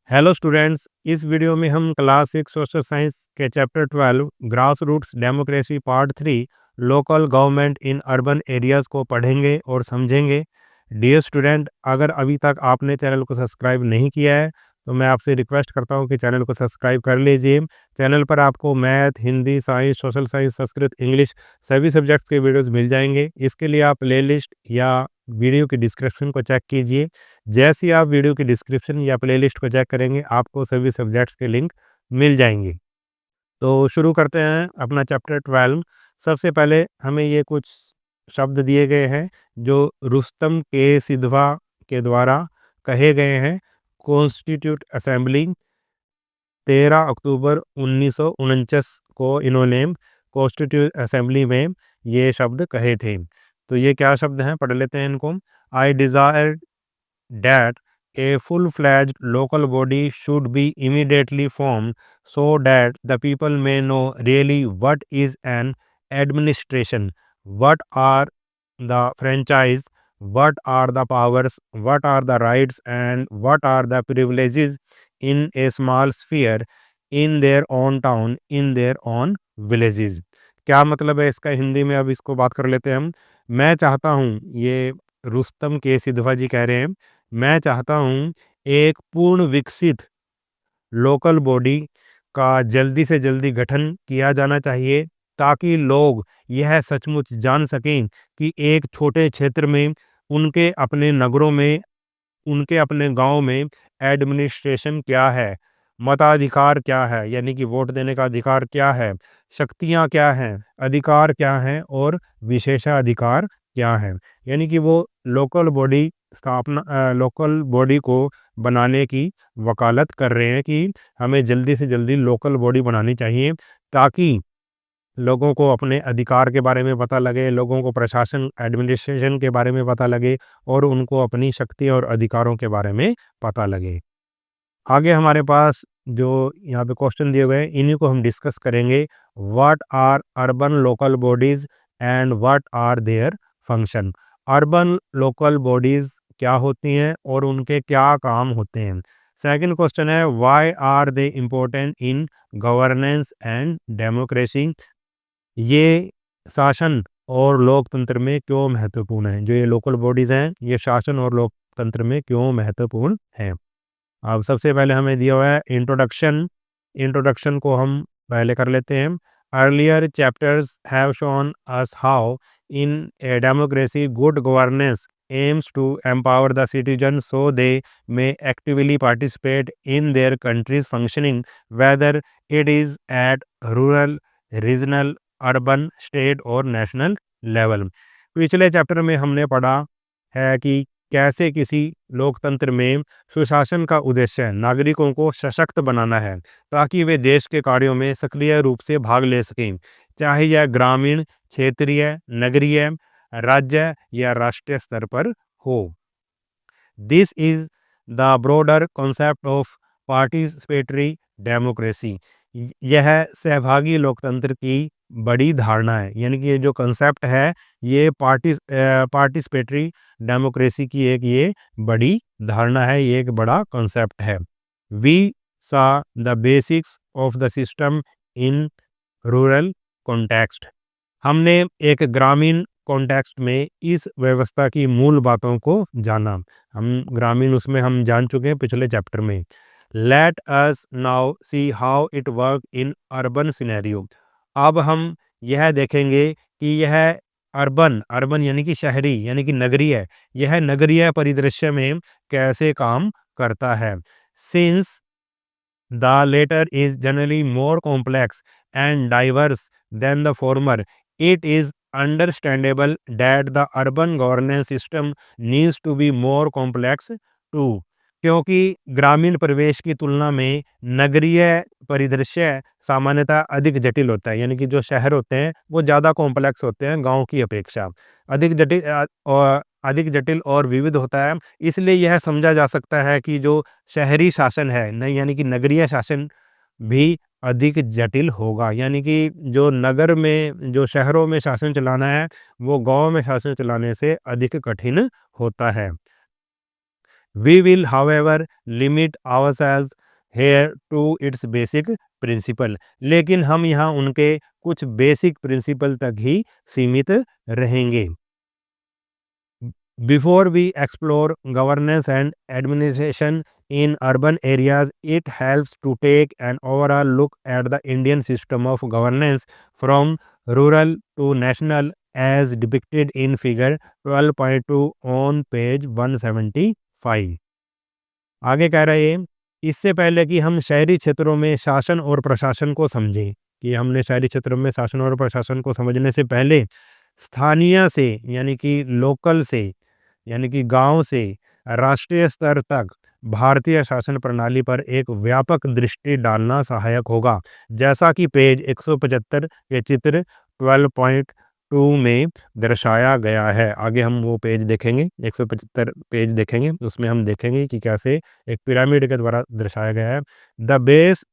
Hello students, इस video में हम क्लास 6 सोशल साइंस के chapter 12 grass roots democracy part 3 local government in urban areas को पढ़ेंगे और समझेंगे। डियर स्टूडेंट, अगर अभी तक आपने चैनल को सब्सक्राइब नहीं किया है तो मैं आपसे रिक्वेस्ट करता हूं कि चैनल को सब्सक्राइब कर लीजिए। चैनल पर आपको math, Hindi, science, social science, Sanskrit, English सभी सब्जेक्ट्स के वीडियोस मिल जाएंगे। इसके लिए आप प्लेलिस्ट या वीडियो की डिस्क्रिप्शन को चेक कीजिए। जैसे ही आप वीडियो की डिस्क्रिप्शन या प्लेलिस्ट को चेक करेंगे आपको सभी सब्जेक्ट्स के लिंक मिल जाएंगे। तो शुरू करते हैं अपना चैप्टर 12। सबसे पहले हमें ये कुछ शब्द दिए गए हैं जो रुस्तम के सिद्धवा के द्वारा कहे गए हैं। कॉन्स्टिट्यूट असेंबली 13 अक्टूबर 1949 को इन्होंने कॉन्स्टिट्यूट असेंबली में ये शब्द कहे थे। तो ये क्या शब्द हैं, पढ़ लेते हैं इनको। आई desire that a full-fledged local body should be immediately formed so that the people may know really what is an administration, what are the franchise, what are the powers, what are the rights, and what are the privileges in a small sphere, in their own town, in their own villages। क्या मतलब है इसका हिंदी में, अब इसको बात कर लेते हैं हम। मैं चाहता हूँ, ये रुस्तम के सिद्धवा जी कह रहे हैं, मैं चाहता हूँ एक पूर्ण विकसित लोकल बॉडी का जल्दी से जल्दी गठन किया जाना चाहिए ताकि लोग यह सचमुच जान सकें कि एक छोटे क्षेत्र में, उनके अपने नगरों में, उनके अपने गांव में एडमिनिस्ट्रेशन क्या है, मताधिकार क्या है यानी कि वोट देने का अधिकार क्या है, शक्तियां क्या हैं, अधिकार क्या हैं और विशेषाधिकार क्या हैं। यानी कि वो लोकल बॉडी को बनाने की वकालत कर रहे हैं कि हमें जल्दी से जल्दी लोकल बॉडी बनानी चाहिए ताकि लोगों को अपने अधिकार के बारे में पता लगे, लोगों को प्रशासन एडमिनिस्ट्रेशन के बारे में पता लगे और उनको अपनी शक्ति और अधिकारों के बारे में पता लगे। आगे हमारे पास जो यहाँ पे क्वेश्चन दिए हुए हैं इन्हीं को हम डिस्कस करेंगे। What are urban local bodies and what are their function. Urban local bodies क्या होती हैं और उनके क्या काम होते हैं। सेकंड क्वेश्चन है why are they important in governance and democracy. ये शासन और लोकतंत्र में क्यों महत्वपूर्ण है। जो ये लोकल बॉडीज हैं ये शासन और लोकतंत्र में क्यों महत्वपूर्ण हैं। अब सबसे पहले हमें दिया हुआ है इंट्रोडक्शन। इंट्रोडक्शन को हम पहले कर लेते हैं। Earlier chapters have shown us how in a democracy good governance aims to empower the citizens so they may actively participate in their country's functioning, whether it is at rural, regional, urban, state और national level. पिछले chapter में हमने पढ़ा है कि कैसे किसी लोकतंत्र में सुशासन का उद्देश्य नागरिकों को सशक्त बनाना है ताकि वे देश के कार्यों में सक्रिय रूप से भाग ले सकें, चाहे यह ग्रामीण, क्षेत्रीय, नगरीय, राज्य या राष्ट्रीय स्तर पर हो। This is the broader concept of participatory democracy. यह सहभागी लोकतंत्र की बड़ी धारणा है। यानी कि ये जो कंसेप्ट है ये पार्टिसिपेटरी डेमोक्रेसी की एक ये बड़ी धारणा है, ये एक बड़ा कंसेप्ट है। We saw the basics of the system in rural context. हमने एक ग्रामीण कॉन्टेक्स्ट में इस व्यवस्था की मूल बातों को जाना। हम ग्रामीण उसमें हम जान चुके हैं पिछले चैप्टर में। Let us now see how it work in urban scenario. अब हम यह देखेंगे कि यह अर्बन यानी कि शहरी यानी कि नगरीय, यह नगरीय परिदृश्य में कैसे काम करता है। Since the latter is generally more complex and diverse than the former, it is understandable that the urban governance system needs to be more complex too। क्योंकि ग्रामीण परिवेश की तुलना में नगरीय परिदृश्य सामान्यतः अधिक जटिल होता है। यानी कि जो शहर होते हैं वो ज़्यादा कॉम्प्लेक्स होते हैं गांव की अपेक्षा, अधिक जटिल और विविध होता है। इसलिए यह समझा जा सकता है कि जो शहरी शासन है नहीं, यानी कि नगरीय शासन भी अधिक जटिल होगा। यानी कि जो नगर में, जो शहरों में शासन चलाना है वो गांव में शासन चलाने से अधिक कठिन होता है। We will however limit ourselves here to its basic principle, लेकिन हम यहाँ उनके कुछ बेसिक प्रिंसिपल तक ही सीमित रहेंगे। Before we explore governance and administration in urban areas, it helps to take an overall look at the Indian system of governance from rural to national as depicted in figure 12.2 on page 175। आगे कह रहे हैं, इससे पहले कि हम शहरी क्षेत्रों में शासन और प्रशासन को समझें, कि हमने शहरी क्षेत्रों में शासन और प्रशासन को समझने से पहले स्थानीय से यानी कि लोकल से यानी कि गांव से राष्ट्रीय स्तर तक भारतीय शासन प्रणाली पर एक व्यापक दृष्टि डालना सहायक होगा, जैसा कि पेज 175 के चित्र 12.2 में दर्शाया गया है। आगे हम वो पेज देखेंगे, 175 पेज देखेंगे, उसमें हम देखेंगे कि कैसे एक पिरामिड के द्वारा दर्शाया गया है। The base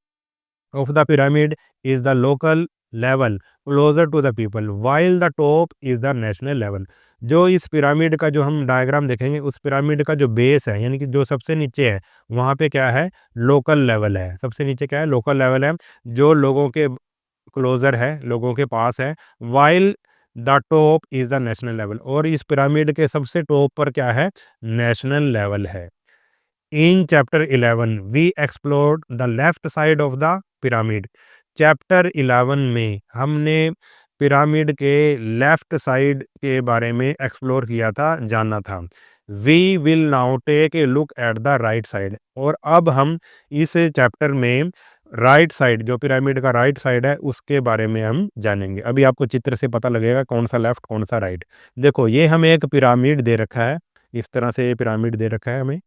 of the pyramid is the local level closer to the people while the top is the national level। जो इस पिरामिड का जो हम डायग्राम देखेंगे, उस पिरामिड का जो बेस है यानी कि जो सबसे नीचे है वहाँ पे क्या है, लोकल लेवल है। सबसे नीचे क्या है, लोकल लेवल है, जो लोगों के क्लोजर है, लोगों के पास है। While the top is the national level, और इस पिरामिड के सबसे टॉप पर क्या है, नेशनल लेवल है। In chapter 11, we explored the left side of the pyramid। Chapter 11 में हमने पिरामिड के लेफ्ट साइड के बारे में एक्सप्लोर किया था, जानना था। We will now take a look at the right side, और अब हम इस चैप्टर में राइट साइड, जो पिरामिड का राइट साइड है, उसके बारे में हम जानेंगे। अभी आपको चित्र से पता लगेगा कौन सा लेफ्ट कौन सा राइट। देखो, ये हमें एक पिरामिड दे रखा है, इस तरह से ये पिरामिड दे रखा है हमें।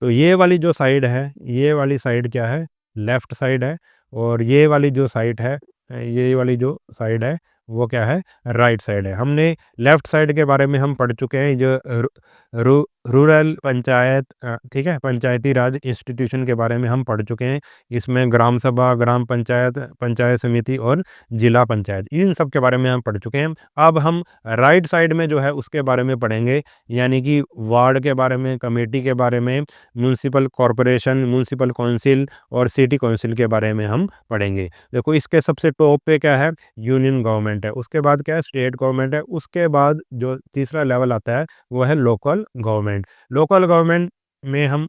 तो ये वाली जो साइड है, ये वाली साइड क्या है, लेफ्ट साइड है, और ये वाली जो साइड है, ये वाली जो साइड है वो क्या है, राइट साइड है। हमने लेफ्ट साइड के बारे में हम पढ़ चुके हैं, जो रूरल पंचायत, ठीक है, पंचायती राज इंस्टीट्यूशन के बारे में हम पढ़ चुके हैं। इसमें ग्राम सभा, ग्राम पंचायत, पंचायत समिति और जिला पंचायत, इन सब के बारे में हम पढ़ चुके हैं। अब हम राइट साइड में जो है उसके बारे में पढ़ेंगे, यानी कि वार्ड के बारे में, कमेटी के बारे में, म्यूनसिपल कॉरपोरेशन, म्यूनसिपल काउंसिल और सिटी काउंसिल के बारे में हम पढ़ेंगे। देखो, इसके सबसे टॉप पे क्या है, यूनियन गवर्नमेंट है, उसके बाद क्या है, स्टेट गवर्नमेंट है, उसके बाद जो तीसरा लेवल आता है वो है लोकल गवर्नमेंट। लोकल गवर्नमेंट में हम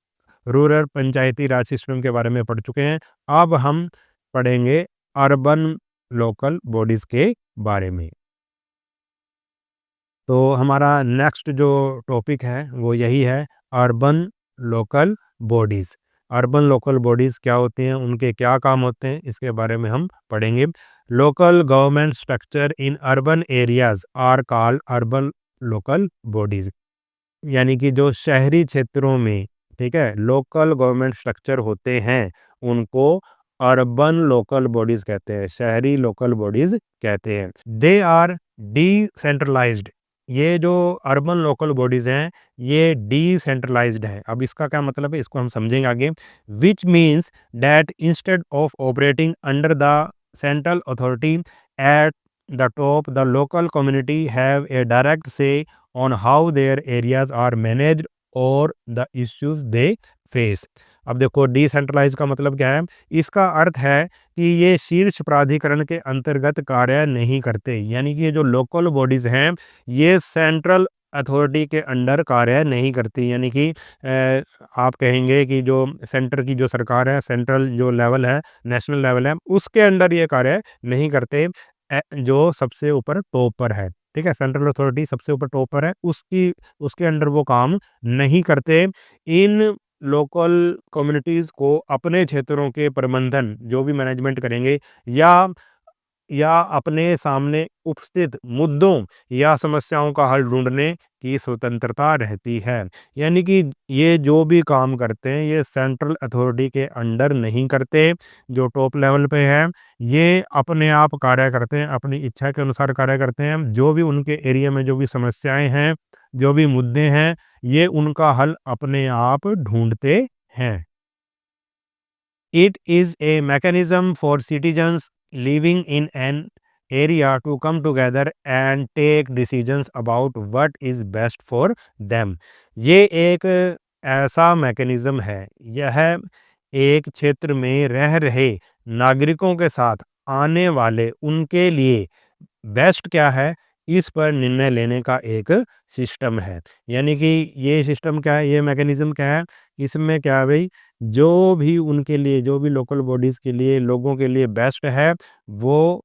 रूरल पंचायती राज सिस्टम के बारे में पढ़ चुके हैं। अब हम पढ़ेंगे अर्बन लोकल बॉडीज के बारे में। तो हमारा नेक्स्ट जो टॉपिक है वो यही है, urban local bodies. Urban local bodies क्या होती हैं, उनके क्या काम होते हैं, इसके बारे में हम पढ़ेंगे। Local government structure in urban areas are called urban local bodies, यानी कि जो शहरी क्षेत्रों में, ठीक है, लोकल गवर्नमेंट स्ट्रक्चर होते हैं उनको अर्बन लोकल बॉडीज़ कहते हैं, शहरी लोकल बॉडीज़ कहते हैं। दे आर डिसेंट्रलाइज्ड, ये जो अर्बन लोकल बॉडीज़ हैं ये डिसेंट्रलाइज्ड है। अब इसका क्या मतलब है, इसको हम समझेंगे आगे। Which means that instead of operating under the central authority eight the top, the local community have a direct से on how their areas are managed और the issues they face। अब देखो, डिसेंट्रलाइज का मतलब क्या है, इसका अर्थ है कि ये शीर्ष प्राधिकरण के अंतर्गत कार्य नहीं करते, यानी कि ये जो लोकल बॉडीज़ हैं ये सेंट्रल अथॉरिटी के अंडर कार्य नहीं करती, यानी कि आप कहेंगे कि जो सेंटर की जो सरकार है, सेंट्रल जो लेवल है, नेशनल लेवल है, उसके अंडर ये कार्य नहीं करते, जो सबसे ऊपर टॉप पर है, ठीक है, सेंट्रल अथॉरिटी सबसे ऊपर टॉप पर है, उसके अंडर वो काम नहीं करते। इन लोकल कम्युनिटीज़ को अपने क्षेत्रों के प्रबंधन, जो भी मैनेजमेंट करेंगे, या अपने सामने उपस्थित मुद्दों या समस्याओं का हल ढूंढने की स्वतंत्रता रहती है। यानी कि ये जो भी काम करते हैं ये सेंट्रल अथॉरिटी के अंडर नहीं करते, जो टॉप लेवल पे है ये अपने आप कार्य करते हैं, अपनी इच्छा के अनुसार कार्य करते हैं। जो भी उनके एरिया में जो भी समस्याएं हैं, जो भी मुद्दे हैं, ये उनका हल अपने आप ढूंढते हैं। It is a mechanism for citizens living in an area to come together and take decisions about what is best for them। ये एक ऐसा मैकेनिज्म है। यह एक क्षेत्र में रह रहे नागरिकों के साथ आने वाले उनके लिए बेस्ट क्या है, इस पर निर्णय लेने का एक सिस्टम है। यानी कि ये सिस्टम क्या है, ये मैकेनिज्म क्या है, इसमें क्या है भाई, जो भी उनके लिए, जो भी लोकल बॉडीज़ के लिए, लोगों के लिए बेस्ट है, वो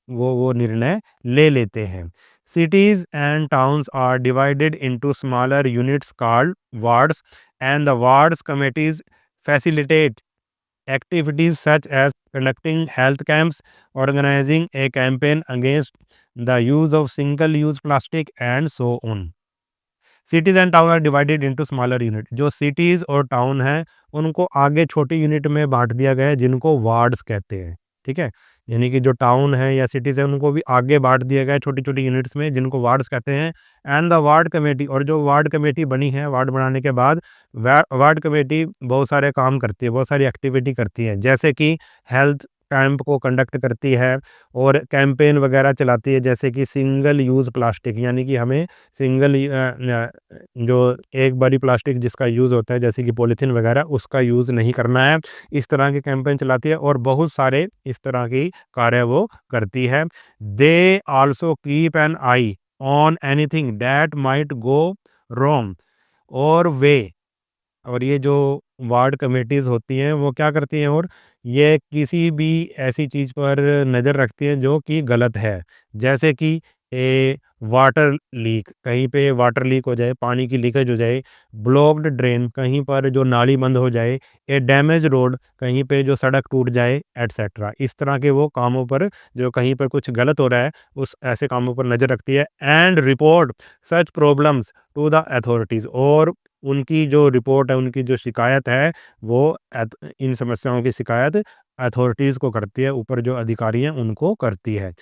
वो निर्णय ले लेते हैं। Cities and towns are divided into smaller units called wards, and the wards committees facilitate activities such as conducting health camps, organizing a campaign against the use of single-use plastic, and so on. Cities and town are divided into smaller unit. जो cities और town हैं उनको आगे छोटे unit में बांट दिया गया है, जिनको वार्ड्स कहते हैं। ठीक है, यानी कि जो टाउन है या सिटीज है उनको भी आगे बांट दिया गया है छोटी छोटी यूनिट्स में, जिनको वार्ड्स कहते हैं। एंड द वार्ड कमेटी, और जो वार्ड कमेटी बनी है, वार्ड बनाने के बाद वार्ड कमेटी बहुत सारे काम करती है, बहुत सारी एक्टिविटी करती है, जैसे कि हेल्थ कैंप को कंडक्ट करती है और कैंपेन वगैरह चलाती है, जैसे कि सिंगल यूज़ प्लास्टिक, यानी कि हमें सिंगल जो एक बारी प्लास्टिक जिसका यूज़ होता है, जैसे कि पॉलीथीन वगैरह, उसका यूज़ नहीं करना है। इस तरह के कैंपेन चलाती है और बहुत सारे इस तरह की कार्य वो करती है। They also keep an I on anything that might go wrong, और ये जो वार्ड कमेटीज़ होती हैं वो क्या करती हैं, और ये किसी भी ऐसी चीज़ पर नज़र रखती हैं जो कि गलत है। जैसे कि वाटर लीक, कहीं पे वाटर लीक हो जाए, पानी की लीकेज हो जाए, ब्लॉक्ड ड्रेन, कहीं पर जो नाली बंद हो जाए, डैमेज रोड, कहीं पे जो सड़क टूट जाए, एटसेट्रा। इस तरह के वो कामों पर, जो कहीं पर कुछ गलत हो रहा है, उस ऐसे कामों पर नज़र रखती है। And report such problems to the authorities, और उनकी जो रिपोर्ट है, उनकी जो शिकायत है, वो इन समस्याओं की शिकायत अथॉरिटीज़ को करती है, ऊपर जो अधिकारी हैं उनको करती है।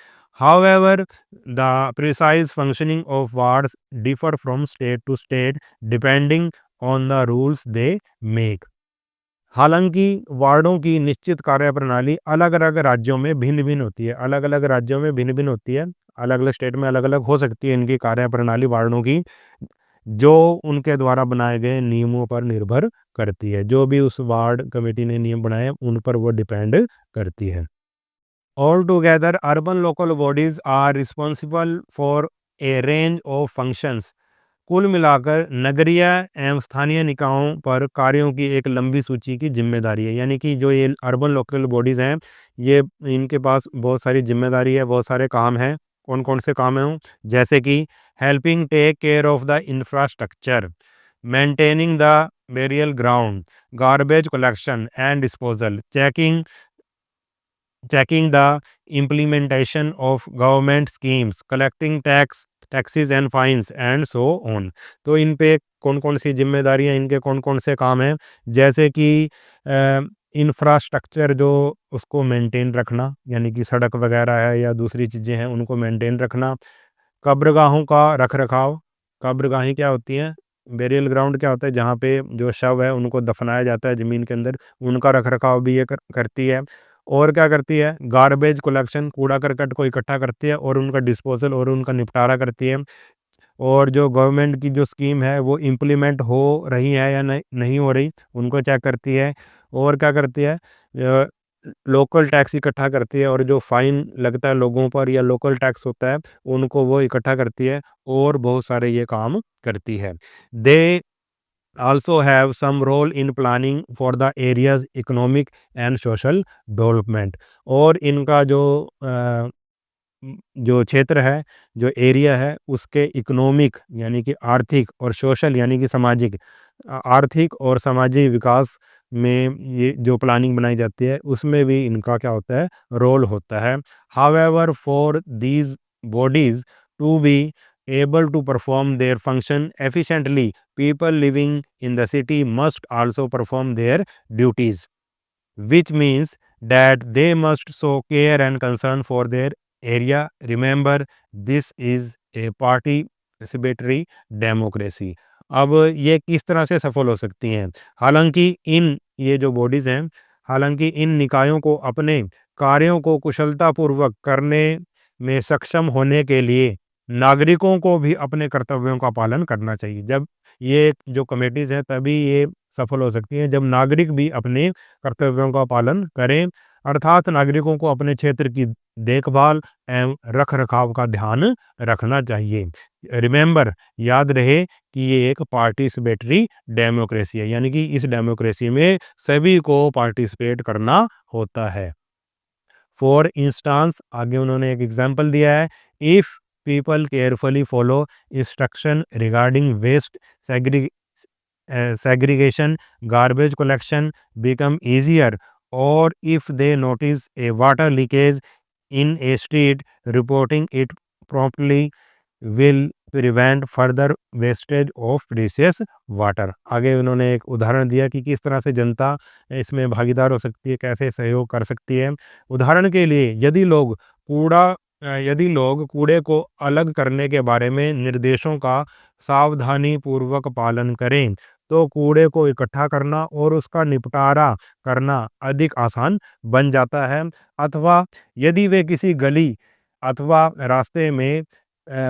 However the precise functioning of wards differ from state to state depending on the rules they make. हालांकि वार्डों की निश्चित कार्यप्रणाली अलग अलग राज्यों में भिन्न भिन्न होती है, अलग अलग राज्यों में भिन्न भिन्न होती है, अलग अलग स्टेट में अलग अलग हो सकती है इनकी कार्यप्रणाली वार्डों की, जो उनके द्वारा बनाए गए नियमों पर निर्भर करती है। जो भी उस वार्ड कमेटी ने नियम बनाए उन पर वो डिपेंड करती है। All together urban local bodies are responsible for a range of functions. कुल मिलाकर नगरीय एवं स्थानीय निकायों पर कार्यों की एक लंबी सूची की जिम्मेदारी है। यानी कि जो ये अर्बन लोकल बॉडीज़ हैं, ये इनके पास बहुत सारी जिम्मेदारी है, बहुत सारे काम हैं। कौन कौन से काम हैं? जैसे कि helping take care of the infrastructure, maintaining the burial ground, garbage collection and disposal, checking the implementation of government schemes, collecting taxes and fines and so on। तो इन पे कौन कौन सी जिम्मेदारियां, इनके कौन कौन से काम हैं? जैसे कि इंफ्रास्ट्रक्चर जो उसको मेंटेन रखना, यानी कि सड़क वगैरह है या दूसरी चीज़ें हैं उनको मेंटेन रखना। कब्रगाहों का रख रखाव, कब्रगाहें क्या होती हैं? बेरियल ग्राउंड क्या होता है? जहाँ पे जो शव है उनको दफनाया जाता है ज़मीन के अंदर, उनका रख रखाव भी ये करती है। और क्या करती है? गार्बेज कलेक्शन, कूड़ा करकट को इकट्ठा करती है और उनका डिस्पोजल और उनका निपटारा करती है। और जो गवर्नमेंट की जो स्कीम है वो इम्प्लीमेंट हो रही है या नहीं हो रही, उनको चेक करती है। और क्या करती है? लोकल टैक्स इकट्ठा करती है, और जो फ़ाइन लगता है लोगों पर या लोकल टैक्स होता है, उनको वो इकट्ठा करती है, और बहुत सारे ये काम करती है। दे also have some role in planning for the area's economic and social development। और इनका जो क्षेत्र है, जो एरिया है, उसके इकोनॉमिक यानी कि आर्थिक, और सोशल यानी कि सामाजिक, आर्थिक और सामाजिक विकास में ये जो प्लानिंग बनाई जाती है उसमें भी इनका क्या होता है? रोल होता है। However for these bodies to be able to perform their function efficiently, people living in the city must also perform their duties, which means that they must show care and concern for their area। Remember, this is a participatory democracy। अब ये किस तरह से सफल हो सकती हैं? हालांकि इन ये जो बॉडीज़ हैं, हालांकि इन निकायों को अपने कार्यों को कुशलतापूर्वक करने में सक्षम होने के लिए नागरिकों को भी अपने कर्तव्यों का पालन करना चाहिए। जब ये जो कमेटीज़ हैं तभी ये सफल हो सकती हैं जब नागरिक भी अपने कर्तव्यों का पालन करें, अर्थात नागरिकों को अपने क्षेत्र की देखभाल एवं रख-रखाव का ध्यान रखना चाहिए। रिमेंबर, याद रहे कि ये एक पार्टिसिपेटरी डेमोक्रेसी है, यानी कि इस डेमोक्रेसी में सभी को पार्टिसिपेट करना होता है। फॉर इंस्टांस, आगे उन्होंने एक एग्जांपल दिया है, if people carefully follow instruction regarding waste segregation, garbage collection become easier, or if they notice a water leakage in a street, reporting it promptly will prevent further wastage of precious water। आगे उन्होंने एक उदाहरण दिया कि किस तरह से जनता इसमें भागीदार हो सकती है, कैसे सहयोग कर सकती है। उदाहरण के लिए यदि लोग कूड़े को अलग करने के बारे में निर्देशों का सावधानी पूर्वक पालन करें, तो कूड़े को इकट्ठा करना और उसका निपटारा करना अधिक आसान बन जाता है। अथवा यदि वे किसी गली अथवा रास्ते में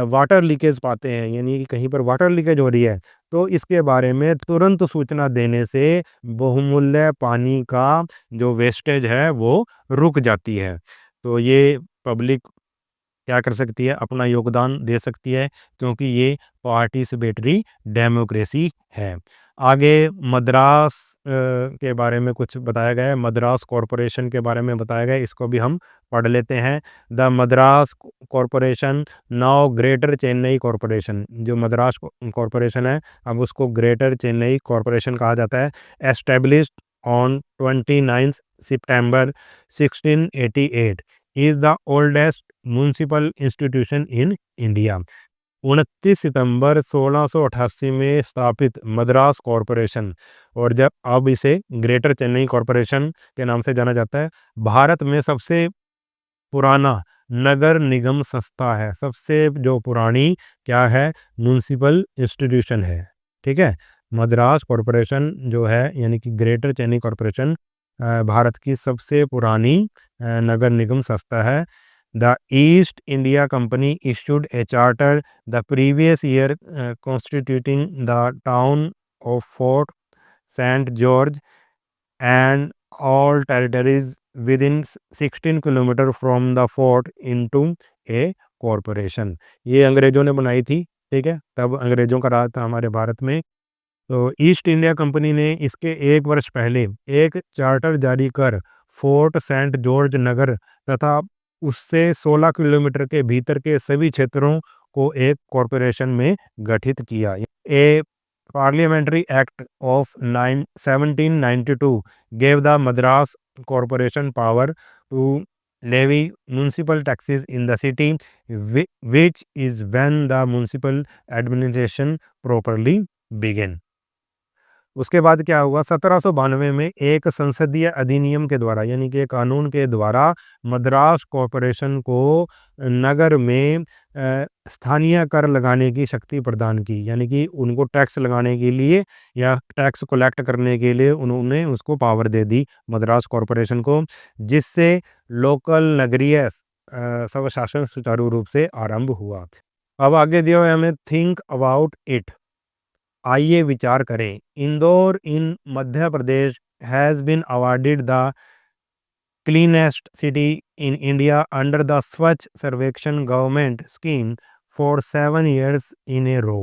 वाटर लीकेज पाते हैं, यानी कि कहीं पर वाटर लीकेज हो रही है, तो इसके बारे में तुरंत सूचना देने से बहुमूल्य पानी का जो वेस्टेज है वो रुक जाती है। तो ये पब्लिक क्या कर सकती है, अपना योगदान दे सकती है, क्योंकि ये पार्टिसिपेटरी डेमोक्रेसी है। आगे मद्रास के बारे में कुछ बताया गया है, मद्रास कॉरपोरेशन के बारे में बताया गया है, इसको भी हम पढ़ लेते हैं। The Madras corporation now greater Chennai corporation, जो मद्रास कॉरपोरेशन है अब उसको ग्रेटर चेन्नई कॉरपोरेशन कहा जाता है। Established on 29 September 1688 is the oldest municipal institution in India. 29 सितंबर 1688 में स्थापित मद्रास कॉरपोरेशन, और जब अब इसे ग्रेटर चेन्नई कॉरपोरेशन के नाम से जाना जाता है, भारत में सबसे पुराना नगर निगम संस्था है। सबसे जो पुरानी क्या है, म्युनिसिपल इंस्टीट्यूशन है। ठीक है, मद्रास कॉरपोरेशन जो है यानी कि ग्रेटर चेन्नई कॉरपोरेशन भारत की सबसे पुरानी नगर निगम संस्था है। The East India Company issued a charter the previous year constituting the town of Fort Saint George and all territories within 16 kilometre from the fort into a corporation. ये अंग्रेजों ने बनाई थी। ठीक है, तब अंग्रेजों का राज था हमारे भारत में। तो ईस्ट इंडिया कंपनी ने इसके 1 वर्ष पहले एक चार्टर जारी कर फोर्ट सेंट जॉर्ज नगर तथा उससे 16 किलोमीटर के भीतर के सभी क्षेत्रों को एक कॉरपोरेशन में गठित किया। ए Parliamentary Act of 1792 gave the Madras Corporation power to levy municipal taxes in the city, which is when the municipal administration properly began। उसके बाद क्या हुआ, 1792 में एक संसदीय अधिनियम के द्वारा यानी कि कानून के द्वारा मद्रास कॉरपोरेशन को नगर में स्थानीय कर लगाने की शक्ति प्रदान की, यानी कि उनको टैक्स लगाने के लिए या टैक्स कलेक्ट करने के लिए उन्होंने उसको पावर दे दी मद्रास कॉरपोरेशन को, जिससे लोकल नगरीय स्वशासन सुचारू रूप से आरंभ हुआ। अब आगे दिया हुआ है हमें, थिंक अबाउट इट, आइए विचार करें। Indore in Madhya Pradesh has been awarded the cleanest city in India under the Swachh Survekshan government scheme for 7 years in a row.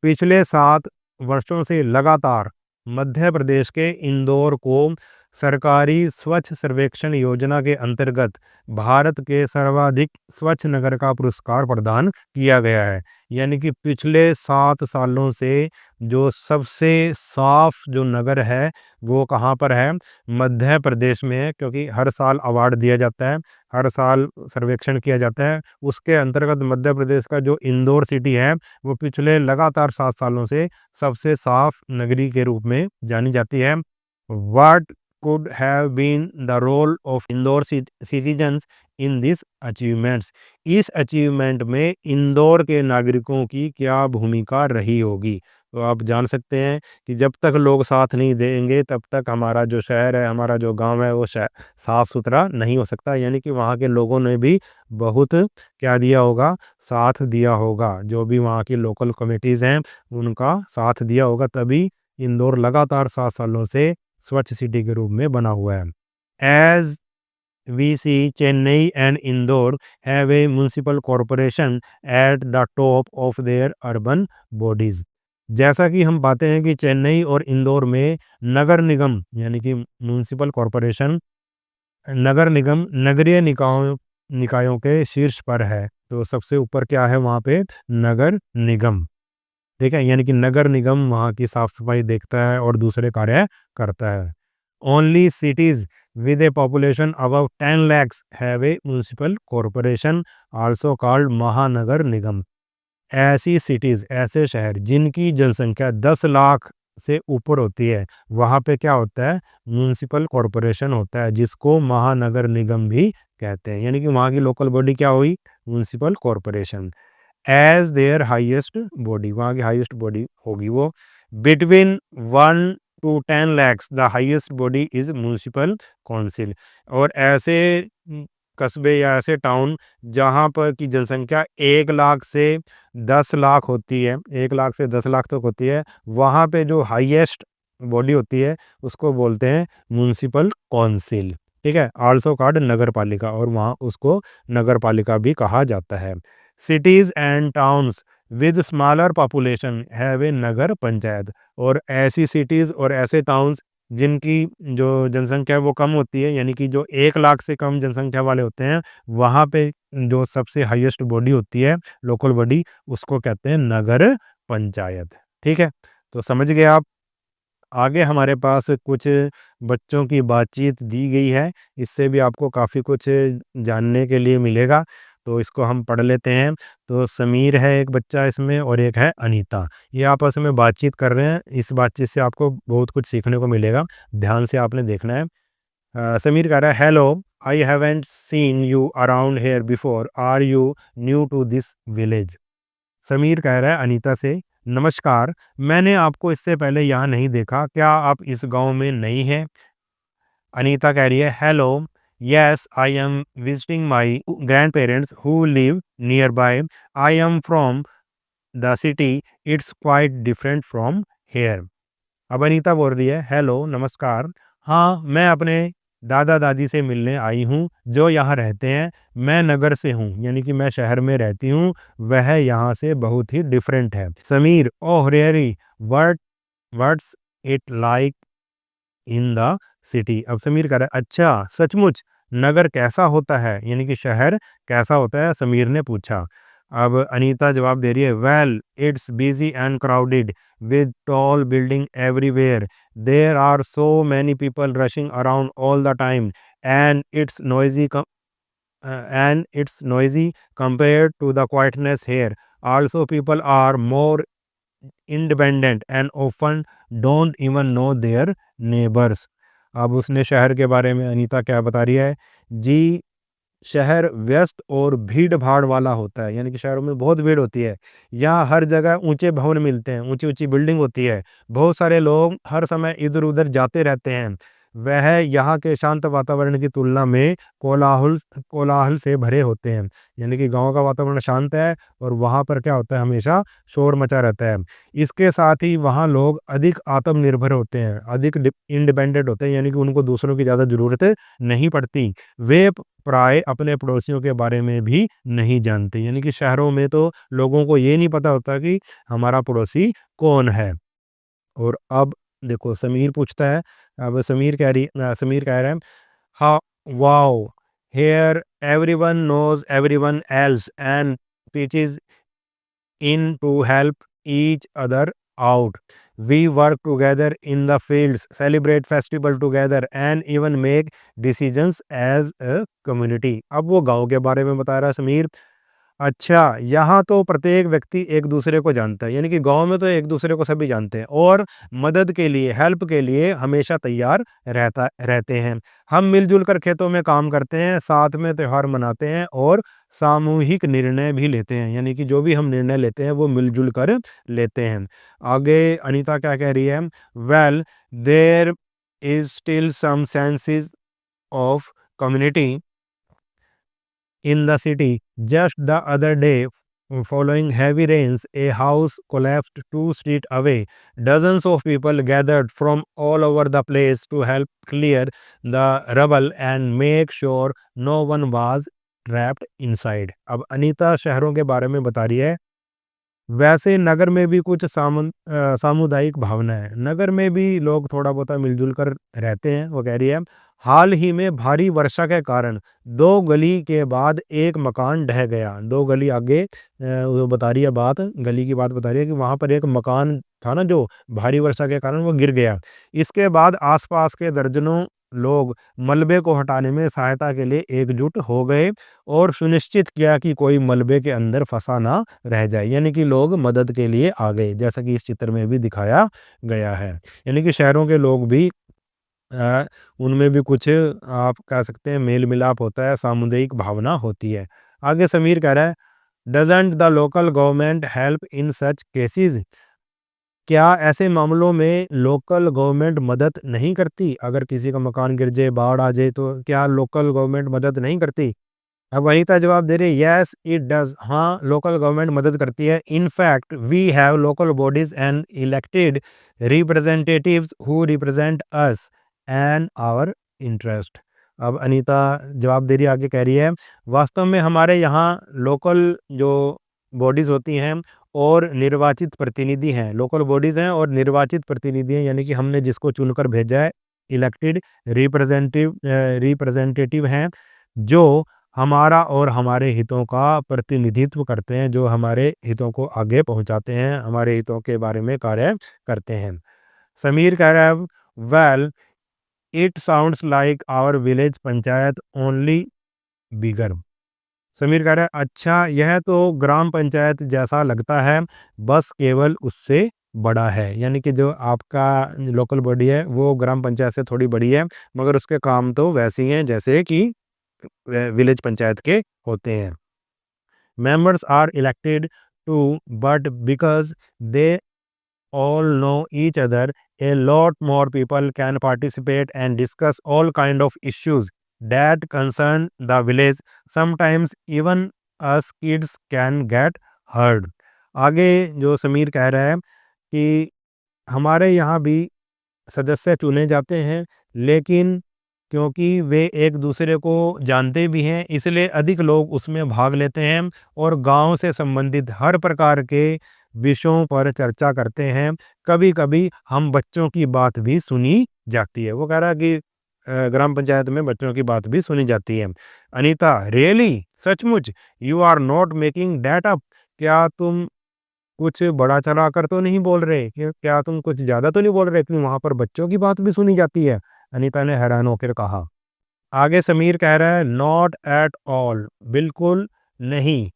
पिछले 7 वर्षों से लगातार मध्य प्रदेश के इंदौर को सरकारी स्वच्छ सर्वेक्षण योजना के अंतर्गत भारत के सर्वाधिक स्वच्छ नगर का पुरस्कार प्रदान किया गया है। यानी कि पिछले 7 सालों से जो सबसे साफ जो नगर है वो कहाँ पर है, मध्य प्रदेश में है, क्योंकि हर साल अवार्ड दिया जाता है, हर साल सर्वेक्षण किया जाता है। उसके अंतर्गत मध्य प्रदेश का जो इंदौर सिटी है वो पिछले लगातार 7 सालों से सबसे साफ नगरी के रूप में जानी जाती है। What could have been the role of Indore citizens in this achievements? इस अचीवमेंट में इंदौर के नागरिकों की क्या भूमिका रही होगी? तो आप जान सकते हैं कि जब तक लोग साथ नहीं देंगे तब तक हमारा जो शहर है, हमारा जो गाँव है वो साफ-सुथरा नहीं हो सकता। यानी कि वहाँ के लोगों ने भी बहुत क्या दिया होगा, साथ दिया होगा। जो भी वहाँ की लोकल कमिटीज़ हैं, उनका साथ दिया होगा, तभी इंदौर लगातार 7 सालों से स्वच्छ सिटी के रूप में बना हुआ है। As we see, Chennai and Indore have a municipal corporation at the top of their urban bodies. जैसा कि हम पाते हैं कि चेन्नई और इंदौर में नगर निगम यानी कि म्युनिसिपल कॉर्पोरेशन, नगर निगम नगरीय निकायों निकायों के शीर्ष पर है। तो सबसे ऊपर क्या है वहाँ पे? नगर निगम। ठीक है? यानी कि नगर निगम वहाँ की साफ-सफाई देखता है और दूसरे कार्य करता है। Only cities with a population above 10 lakhs have a municipal corporation, also called महानगर निगम। ऐसी सिटीज़, ऐसे शहर जिनकी जनसंख्या 10 लाख से ऊपर होती है, वहाँ पे क्या होता है? म्युनिसिपल कॉर्पोरेशन होता है, जिसको महानगर निगम भी कहते हैं। यानी कि वहाँ की लोकल बॉडी क्या हुई? Municipal corporation. As their highest body, वहाँ की हाईएस्ट बॉडी होगी वो। Between 1 to 10 lakhs the highest body is municipal council. और ऐसे कस्बे या ऐसे टाउन जहाँ पर की जनसंख्या 1 लाख से 10 लाख होती है, 1 लाख से 10 लाख तक होती है, वहाँ पे जो हाईएस्ट बॉडी होती है उसको बोलते हैं म्युनिसिपल काउंसिल। ठीक है? आल्सो कॉल्ड नगर पालिका, और वहाँ उसको नगर पालिका भी कहा जाता है। Cities and towns with smaller population have a nagar panchayat. और ऐसी सिटीज़ और ऐसे टाउन्स जिनकी जो जनसंख्या है वो कम होती है, यानी कि जो 1 लाख से कम जनसंख्या वाले होते हैं, वहाँ पे जो सबसे हाईएस्ट बॉडी होती है, लोकल बॉडी, उसको कहते हैं नगर पंचायत। ठीक है? तो समझ गए आप। आगे हमारे पास कुछ बच्चों की बातचीत दी गई है, इससे भी आपको काफ़ी कुछ जानने के लिए मिलेगा, तो इसको हम पढ़ लेते हैं। तो समीर है एक बच्चा इसमें, और एक है अनीता। ये आपस में बातचीत कर रहे हैं, इस बातचीत से आपको बहुत कुछ सीखने को मिलेगा, ध्यान से आपने देखना है। समीर कह रहा है, hello, I haven't seen you around here before, are you new to this village? Sameer कह रहा है अनीता से, नमस्कार, मैंने आपको इससे पहले यहाँ नहीं देखा, क्या आप इस गांव में नई हैं? अनीता कह रही है, hello, yes, I am visiting my grand parents who live near by, I am from the city, it's quite different from here. अब अनीता बोल रही है, हेलो, नमस्कार, हाँ, मैं अपने दादा दादी से मिलने आई हूँ जो यहाँ रहते हैं। मैं नगर से हूँ, यानी कि मैं शहर में रहती हूँ, वह यहाँ से बहुत ही डिफरेंट है। Sameer, oh really, what's it like in the city? अब समीर कह रहा है, अच्छा, सचमुच, नगर कैसा होता है, यानी कि शहर कैसा होता है? समीर ने पूछा। अब अनीता जवाब दे रही है, well, it's busy and crowded with tall building everywhere. There are so many people rushing around all the time, and it's noisy compared to the quietness here. Also, people are more independent and often don't even know their neighbors. अब उसने शहर के बारे में अनीता क्या बता रही है? जी, शहर व्यस्त और भीड़-भाड़ वाला होता है, यानी कि शहरों में बहुत भीड़ होती है। यहाँ हर जगह ऊँचे भवन मिलते हैं, ऊँची-ऊँची बिल्डिंग होती है। बहुत सारे लोग हर समय इधर-उधर जाते रहते हैं। वह यहाँ के शांत वातावरण की तुलना में कोलाहल से भरे होते हैं। यानी कि गाँव का वातावरण शांत है और वहाँ पर क्या होता है, हमेशा शोर मचा रहता है। इसके साथ ही वहाँ लोग अधिक आत्मनिर्भर होते हैं, अधिक इंडिपेंडेंट होते हैं, यानी कि उनको दूसरों की ज़्यादा ज़रूरत नहीं पड़ती। वे प्राय अपने पड़ोसियों के बारे में भी नहीं जानते, यानी कि शहरों में तो लोगों को ये नहीं पता होता कि हमारा पड़ोसी कौन है। और अब देखो समीर पूछता है, अब समीर कह रहा है, हाँ, wow, here everyone knows everyone else and pitches in to help each other out. We work together in the fields, celebrate festival together, and even make decisions as a community. अब वो गांव के बारे में बता रहा है समीर। अच्छा, यहाँ तो प्रत्येक व्यक्ति एक-दूसरे को जानता है, यानी कि गाँव में तो एक-दूसरे को सभी जानते हैं और मदद के लिए, हेल्प के लिए हमेशा तैयार रहते हैं। हम मिल-जुल कर खेतों में काम करते हैं, साथ में त्योहार मनाते हैं और सामूहिक निर्णय भी लेते हैं, यानी कि जो भी हम निर्णय लेते हैं, वो मिल-जुल कर लेते हैं। आगे अनीता क्या कह रही है? Well, there is still some senses of community in the city. Just the other day, following heavy rains, a house collapsed 2 streets away. Dozens of people gathered from all over the place to help clear the rubble and make sure no one was trapped inside. अब अनीता शहरों के बारे में बता रही है। वैसे नगर में भी कुछ सामुदायिक भावना है। नगर में भी लोग थोड़ा बहुत मिलजुल कर रहते हैं, वो कह रही है। हाल ही में भारी वर्षा के कारण 2 गली के बाद एक मकान ढह गया। 2 गली आगे वो बता रही है बात, गली की बात बता रही है कि वहाँ पर एक मकान था ना जो भारी वर्षा के कारण वो गिर गया। इसके बाद आस-पास के दर्जनों लोग मलबे को हटाने में सहायता के लिए एकजुट हो गए और सुनिश्चित किया कि कोई मलबे के अंदर फँसा ना रह जाए, यानी कि लोग मदद के लिए आ गए, जैसा कि इस चित्र में भी दिखाया गया है। यानी कि शहरों के लोग भी अ, उनमें भी कुछ आप कह सकते हैं मेल-मिलाप होता है, सामुदायिक भावना होती है। आगे समीर कह रहा है, doesn't the local government help in such cases? क्या ऐसे मामलों में लोकल गवर्नमेंट मदद नहीं करती? अगर किसी का मकान गिर जाए, बाढ़ आ जाए, तो क्या लोकल गवर्नमेंट मदद नहीं करती? अब वनीता जवाब दे रही है, यस इट डज़। हाँ, लोकल गवर्नमेंट मदद करती है। In fact we have local bodies and elected representatives who represent us and our interest. अब अनीता जवाब दे रही है, आगे कह रही है, वास्तव में हमारे यहाँ लोकल जो बॉडीज़ होती हैं और निर्वाचित प्रतिनिधि हैं, लोकल बॉडीज़ हैं और निर्वाचित प्रतिनिधि हैं, यानी कि हमने जिसको चुनकर भेजा है, इलेक्टेड रिप्रेजेंटेटिव हैं, जो हमारा और हमारे हितों का प्रतिनिधित्व करते हैं, जो हमारे हितों को आगे पहुँचाते हैं, हमारे हितों के बारे में कार्य करते हैं। समीर कह रहा है, well it sounds like our village panchayat only bigger. Sameer कह रहा है, अच्छा यह तो ग्राम पंचायत जैसा लगता है, बस केवल उससे बड़ा है। यानी कि जो आपका लोकल बॉडी है, वो ग्राम पंचायत से थोड़ी बड़ी है, मगर उसके काम तो वैसे ही हैं जैसे कि विलेज पंचायत के होते हैं। Members are elected too, but because they all know each other, a lot more people can participate and discuss all kind of issues that concern the village. Sometimes even us kids can get heard. आगे जो समीर कह रहा है कि हमारे यहाँ भी सदस्य चुने जाते हैं, लेकिन क्योंकि वे एक दूसरे को जानते भी हैं, इसलिए अधिक लोग उसमें भाग लेते हैं और गांव से संबंधित हर प्रकार के विषयों पर चर्चा करते हैं। कभी-कभी हम बच्चों की बात भी सुनी जाती है। वो कह रहा है कि ग्राम पंचायत में बच्चों की बात भी सुनी जाती है। अनीता, रियली? सचमुच? You are not making that up? क्या तुम कुछ बड़ा चढ़ा कर तो नहीं बोल रहे? क्या तुम कुछ ज़्यादा तो नहीं बोल रहे कि वहाँ पर बच्चों की बात भी सुनी जाती है? अनीता ने हैरान होकर कहा। आगे समीर कह रहा है, नॉट एट ऑल, बिल्कुल नहीं।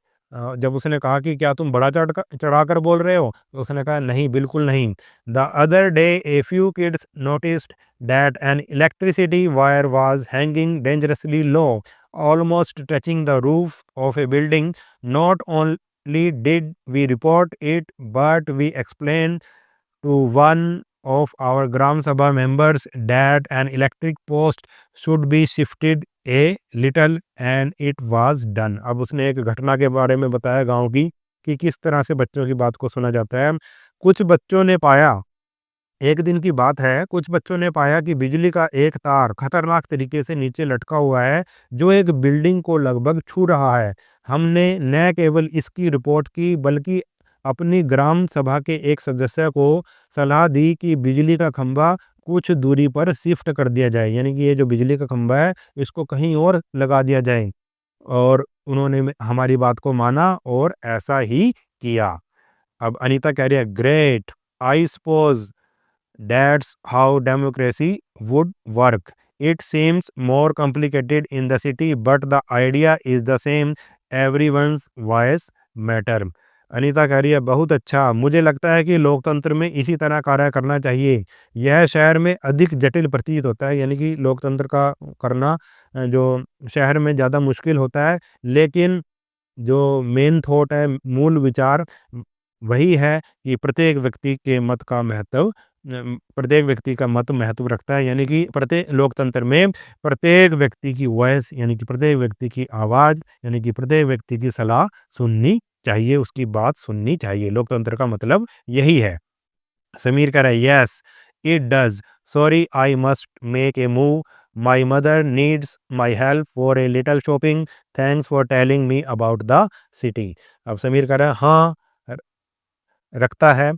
जब उसने कहा कि क्या तुम बड़ा चढ़ाकर बोल रहे हो, तो उसने कहा नहीं, बिल्कुल नहीं। The other day a few kids noticed that an electricity wire was hanging dangerously low, almost touching the roof of a building. Not only did we report it, but we explain to one of our Gram Sabha members that an electric post should be shifted a little and it was done. अब उसने एक घटना के बारे में बताया गांव की कि किस तरह से बच्चों की बात को सुना जाता है। कुछ बच्चों ने पाया, एक दिन की बात है, कुछ बच्चों ने पाया कि बिजली का एक तार खतरनाक तरीके से नीचे लटका हुआ है, जो एक बिल्डिंग को लगभग छू रहा है। हमने न केवल इसकी रिपोर्ट की, बल्कि अपनी ग्राम सभा के एक सदस्य को सलाह दी कि बिजली का खंभा कुछ दूरी पर शिफ्ट कर दिया जाए, यानी कि ये जो बिजली का खंभा है, इसको कहीं और लगा दिया जाए। और उन्होंने हमारी बात को माना और ऐसा ही किया। अब अनीता कह रही है, great, I suppose that's how democracy would work. It seems more complicated in the city, but the idea is the same. Everyone's voice matter. Anita कह रही है बहुत अच्छा, मुझे लगता है कि लोकतंत्र में इसी तरह कार्य करना चाहिए। यह शहर में अधिक जटिल प्रतीत होता है, यानी कि लोकतंत्र का करना जो शहर में ज़्यादा मुश्किल होता है, लेकिन जो मेन थॉट है, मूल विचार वही है कि प्रत्येक व्यक्ति के मत का महत्व प्रत्येक व्यक्ति का मत महत्व रखता है, यानी कि प्रत्येक लोकतंत्र में प्रत्येक व्यक्ति की वॉइस, यानी कि प्रत्येक व्यक्ति की आवाज़, यानी कि प्रत्येक व्यक्ति की सलाह सुननी चाहिए, उसकी बात सुननी चाहिए। लोकतंत्र का मतलब यही है। समीर कह रहा है yes it does, sorry I must make a move, my mother needs my help for a little shopping, thanks for telling me about the city. अब समीर कह रहा है हाँ, रखता है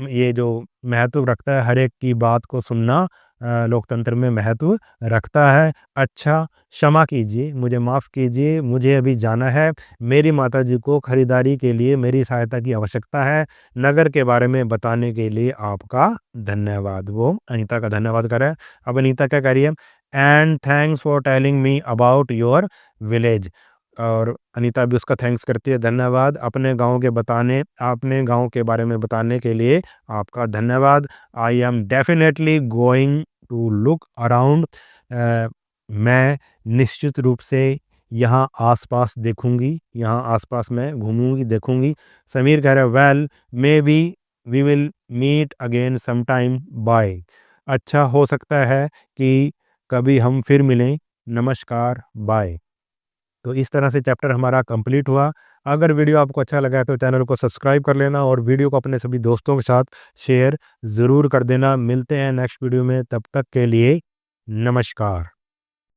ये जो महत्व रखता है, हर एक की बात को सुनना लोकतंत्र में महत्व रखता है। अच्छा, क्षमा कीजिए, मुझे माफ़ कीजिए, मुझे अभी जाना है। मेरी माताजी को खरीदारी के लिए मेरी सहायता की आवश्यकता है। नगर के बारे में बताने के लिए आपका धन्यवाद। वो अनीता का धन्यवाद कर रहा है। अब अनीता क्या कह रही है? And thanks for telling me about your village. और अनीता भी उसका थैंक्स करती है, धन्यवाद अपने गाँव के बारे में बताने के लिए आपका धन्यवाद। I am definitely going to look around, मैं निश्चित रूप से यहाँ आसपास देखूंगी, यहाँ आसपास मैं घूमूंगी, देखूंगी। समीर कह रहा है well maybe we will meet again sometime, bye. अच्छा, हो सकता है कि कभी हम फिर मिलें, नमस्कार, बाय। तो इस तरह से चैप्टर हमारा कंप्लीट हुआ। अगर वीडियो आपको अच्छा लगा है तो चैनल को सब्सक्राइब कर लेना और वीडियो को अपने सभी दोस्तों के साथ शेयर ज़रूर कर देना। मिलते हैं नेक्स्ट वीडियो में, तब तक के लिए नमस्कार।